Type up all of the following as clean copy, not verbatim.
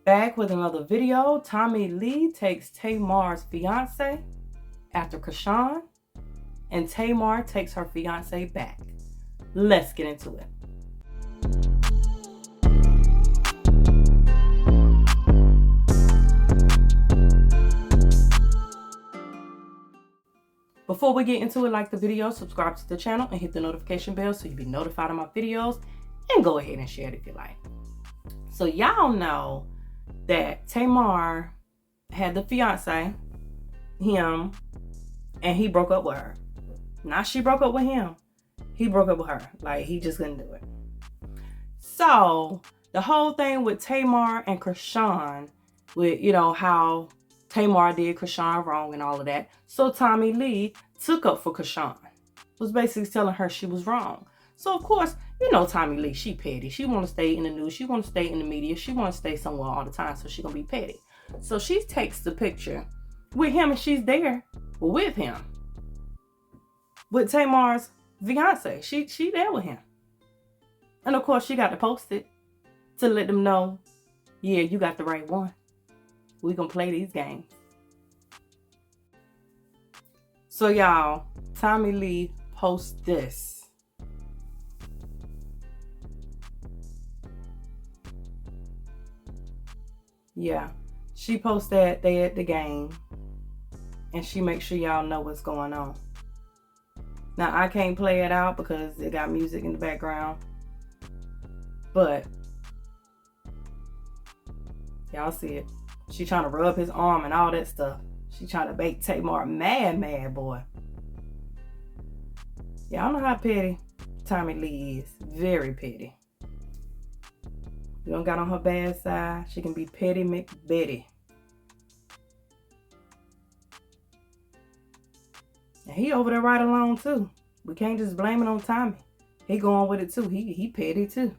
Back with another video. Tommie Lee takes Tamar's fiance after Chrisean, and Tamar takes her fiance back. Let's get into it. Before we get into it, like the video, subscribe to the channel, and hit the notification bell so you'll be notified of my videos, and go ahead and share it if you like. So y'all know that Tamar had the fiance, him, and he broke up with her. Not she broke up with him. He broke up with her. Like, he just couldn't do it. So the whole thing with Tamar and Chrisean, with, you know, how Tamar did Chrisean wrong and all of that. So Tommie Lee took up for Chrisean. Was basically telling her she was wrong. So of course, you know Tommie Lee, she petty. She want to stay in the news. She want to stay in the media. She want to stay somewhere all the time. So she gonna be petty. So she takes the picture with him, and she's there with him, with Tamar's fiance. She there with him. And of course, she got to post it to let them know, yeah, you got the right one. We gonna play these games. So y'all, Tommie Lee posts this. Yeah, she posts that they at the game, and she makes sure y'all know what's going on. Now, I can't play it out because it got music in the background, but y'all see it. She trying to rub his arm and all that stuff. She trying to make Tamar mad, boy. Y'all know how petty Tommie Lee is. Very petty. You don't got on her bad side. She can be petty McBetty. And he over there right along too. We can't just blame it on Tommie. He going with it too. He petty too.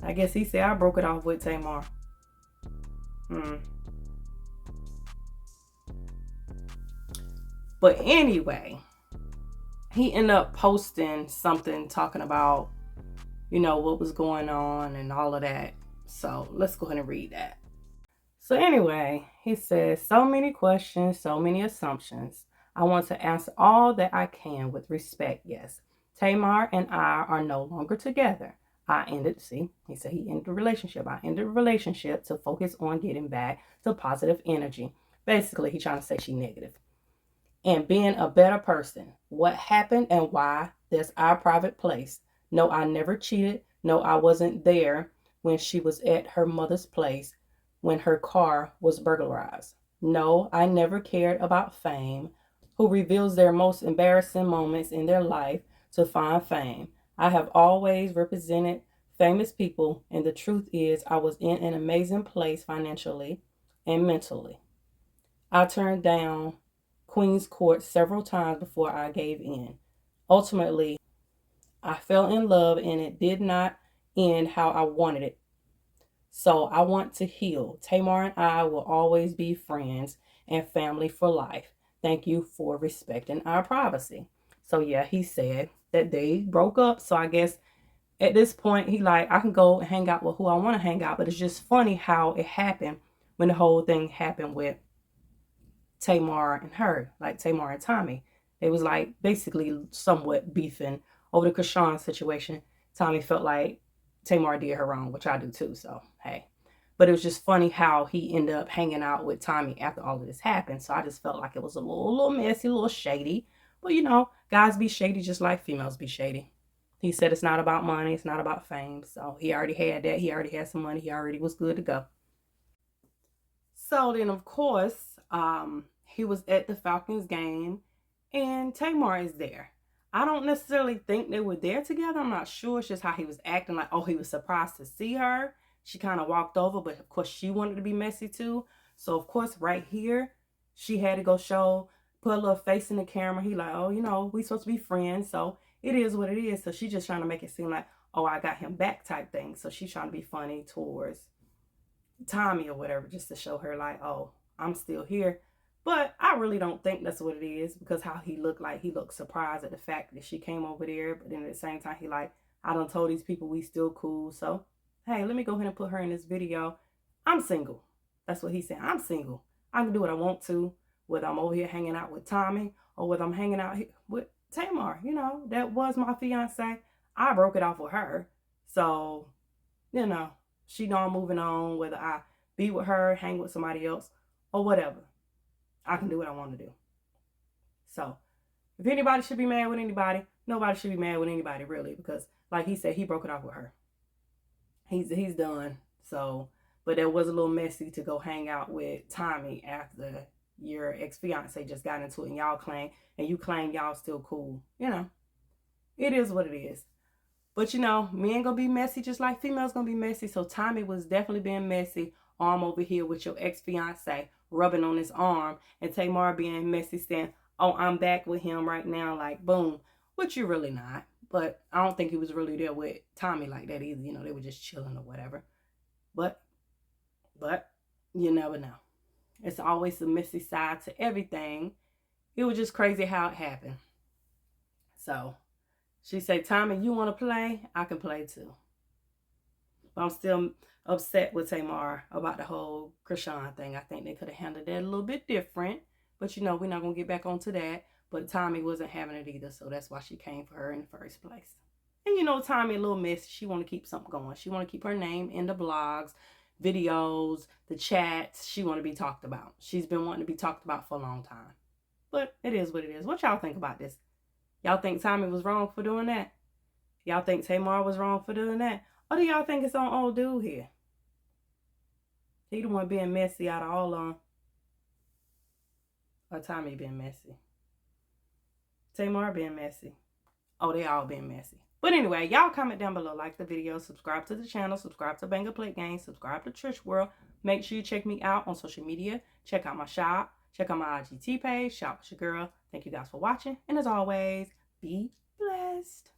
I guess he said I broke it off with Tamar. But anyway, he ended up posting something talking about, you know, what was going on and all of that. So let's go ahead and read that. So anyway, he says, so many questions, so many assumptions. I want to answer all that I can with respect. Yes, Tamar and I are no longer together. He said he ended the relationship. I ended the relationship to focus on getting back to positive energy. Basically, he's trying to say she negative. And being a better person. What happened and why, that's our private place. No, I never cheated. No, I wasn't there when she was at her mother's place when her car was burglarized. No, I never cared about fame. Who reveals their most embarrassing moments in their life to find fame. I have always represented famous people, and the truth is I was in an amazing place financially and mentally. I turned down Queen's Court several times before I gave in. Ultimately, I fell in love, and it did not end how I wanted it. So I want to heal. Tamar and I will always be friends and family for life. Thank you for respecting our privacy. So yeah, he said that they broke up. So I guess at this point, he like, I can go and hang out with who I want to hang out. But it's just funny how it happened when the whole thing happened with Tamar and her, like Tamar and Tommie. They was like basically somewhat beefing over the Chrisean situation. Tommie felt like Tamar did her wrong, which I do too. So, hey. But it was just funny how he ended up hanging out with Tommie after all of this happened. So I just felt like it was a little messy, a little shady. But you know, guys be shady just like females be shady. He said it's not about money. It's not about fame. So he already had that. He already had some money. He already was good to go. So then, of course, he was at the Falcons game, and Tamar is there. I don't necessarily think they were there together. I'm not sure. It's just how he was acting, like, oh, he was surprised to see her. She kind of walked over, but of course she wanted to be messy too. So of course right here, she had to go put a little face in the camera. He like, oh, you know, we supposed to be friends. So it is what it is. So she's just trying to make it seem like, oh, I got him back type thing. So she's trying to be funny towards Tommie or whatever, just to show her like, oh, I'm still here. But I really don't think that's what it is, because how he looked, like he looked surprised at the fact that she came over there. But then at the same time, he like, I done told these people we still cool. So hey, let me go ahead and put her in this video. I'm single. That's what he said. I'm single. I can do what I want to, whether I'm over here hanging out with Tommie or whether I'm hanging out with Tamar. You know, that was my fiance. I broke it off with her. So, you know, she know I'm moving on, whether I be with her, hang with somebody else, or whatever. I can do what I want to do. So, if anybody should be mad with anybody, nobody should be mad with anybody, really, because like he said, he broke it off with her. He's done. So, but it was a little messy to go hang out with Tommie after your ex-fiance just got into it and y'all claim, and you claim y'all still cool. You know, it is what it is. But you know, men gonna be messy just like females gonna be messy. So Tommie was definitely being messy. Arm over here with your ex-fiance rubbing on his arm, and Tamar being messy saying, oh, I'm back with him right now, like boom, which you're really not. But I don't think he was really there with Tommie like that either. You know, they were just chilling or whatever. But you never know. It's always a messy side to everything. It was just crazy how it happened. So she said, Tommie, you want to play? I can play too. But I'm still upset with Tamar about the whole Chrisean thing. I think they could have handled that a little bit different. But you know, we're not going to get back onto that. But Tommie wasn't having it either. So that's why she came for her in the first place. And you know, Tommie a little messy. She want to keep something going. She want to keep her name in the blogs, videos, the chats. She want to be talked about. She's been wanting to be talked about for a long time. But it is what it is. What y'all think about this? Y'all think Tommie was wrong for doing that? Y'all think Tamar was wrong for doing that? Or do y'all think it's on old dude here? He the one being messy out of all of them. Or Tommie being messy? Tamar being messy? Oh, they all being messy. But anyway, y'all comment down below, like the video, subscribe to the channel, subscribe to Banger Plate Games, subscribe to Trish World. Make sure you check me out on social media. Check out my shop. Check out my IGT page. Shop with your girl. Thank you guys for watching. And as always, be blessed.